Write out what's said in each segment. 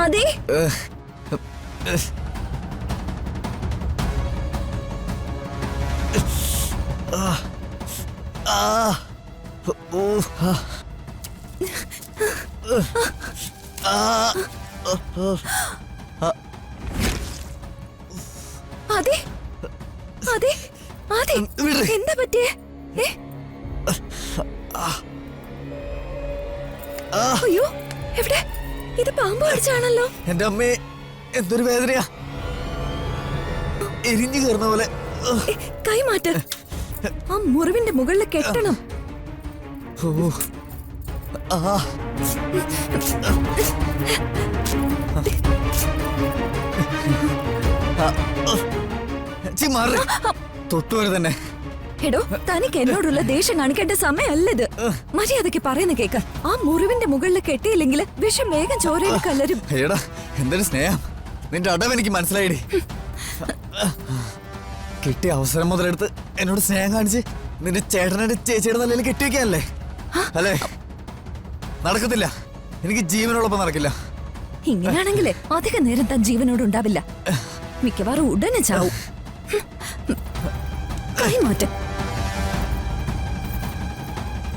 ആദി ആദി ആദി ആദി എന്താ പറ്റിയേ? അയ്യോ എവിടെ? ഇത് പാമ്പ് കടിച്ചാണല്ലോ. എന്റെ അമ്മേ, എന്തൊരു വേദനയാ, എരിഞ്ഞു കയറുന്ന പോലെ. കൈ മാറ്റ്, ആ മുറിവിന്റെ മുകളിൽ കെട്ടണം. തൊട്ടുപോലെ തന്നെ. എടോ, തനിക്ക് എന്നോടുള്ള ദേഷ്യം കാണിക്കേണ്ട സമയമല്ലത്. മര്യാദക്ക് പറയുന്ന കേക്ക്. ആ മുറിവിന്റെ മുകളിൽ കെട്ടിയില്ലെങ്കിൽ വിഷം വേഗം ചോരയിൽ കലരും. എടാ, എന്തൊരു സ്നേഹം. നിന്റെ അടവ് എനിക്ക് മനസ്സിലായിടി. കിട്ടിയ അവസരം മുതലെടുത്ത് എന്നോട് സ്നേഹം കാണിച്ച് നിന്റെ ചേട്ടനെ ചേച്ചിയുടെ നല്ലതിൽ കെട്ടിവെക്കാനല്ലേ? അല്ലേ? നടക്കത്തില്ല. എനിക്ക് ജീവനോടൊപ്പം നടക്കില്ല. ഇങ്ങനെയാണെങ്കിലേ അധിക നേരം താൻ ജീവനോടുണ്ടാവില്ല. മിക്കവാറും ഉടനെ ചാവും. കൈ മാറ്റ.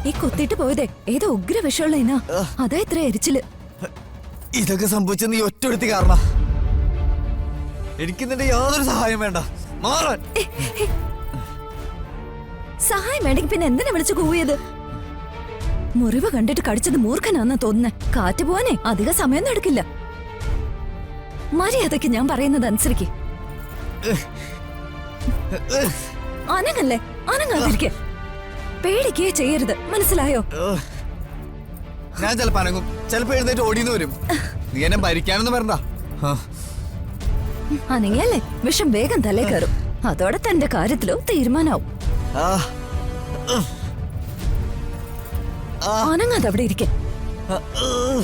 ഈ കൊത്തിട്ട് പോയതേ ഏതോ ഉഗ്ര വിഷമുള്ള ഇനാ. അതാ ഇത്ര എരിച്ചില്. ഇതൊക്കെ സംഭവിച്ചത് നീ ഒറ്റയെടുത്തി കാരണം. എനിക്ക് നിന്റെ യാതൊരു സഹായം വേണ്ട. മാറാൻ. സഹായം വേണ്ടെങ്കിൽ പിന്നെ എന്തിനാ വിളിച്ചു കൂവിയത്? മുറിവ് കണ്ടിട്ട് കടിച്ചത് മൂർഖനാന്നാ തോന്നുന്നേ. കാറ്റ് പോവാനേ അധിക സമയം എടുക്കില്ല. മര്യാദക്ക് ഞാൻ പറയുന്നത് അനുസരിക്ക്. അനങ്ങല്ലേ, അനങ്ങാതിരിക്കെ. പേടിക്കേ ചെയ്യരുത്, മനസ്സിലായോ? ഞാൻ ചിലപ്പോ അനങ്ങും, ചിലപ്പോ എഴുന്നേറ്റ് ഓടിയെന്ന് വരും. നീ എന്നെ ഭരിക്കാനൊന്നും വരണ്ട. അനങ്ങിയല്ലേ വിഷം വേഗം തലേ കയറും. അതോടെ തന്റെ കാര്യത്തിലും തീരുമാനാവും. അനങ്ങാതെ അവിടെ ഇരിക്കെ.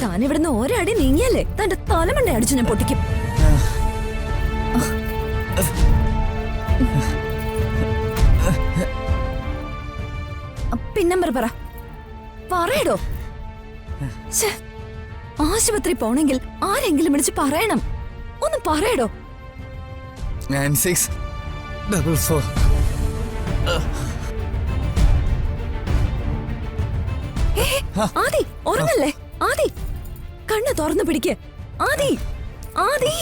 താനിവിടുന്ന് ഒരടി നീങ്ങിയല്ലേ തന്റെ തലമണ്ട അടിച്ചു ഞാൻ പൊട്ടിക്കും. പിൻ നമ്പർ പറയടോ. ആശുപത്രി പോണെങ്കിൽ ആരെങ്കിലും വിളിച്ച് പറയണം. ഒന്ന് പറയടോ. 9644. ആദി ഉറങ്ങല്ലേ? ആദി കണ്ണ് തുറന്നു പിടിക്ക്. ആദി ആദി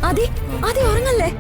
ആദി ആദി ഉറങ്ങല്ലേ?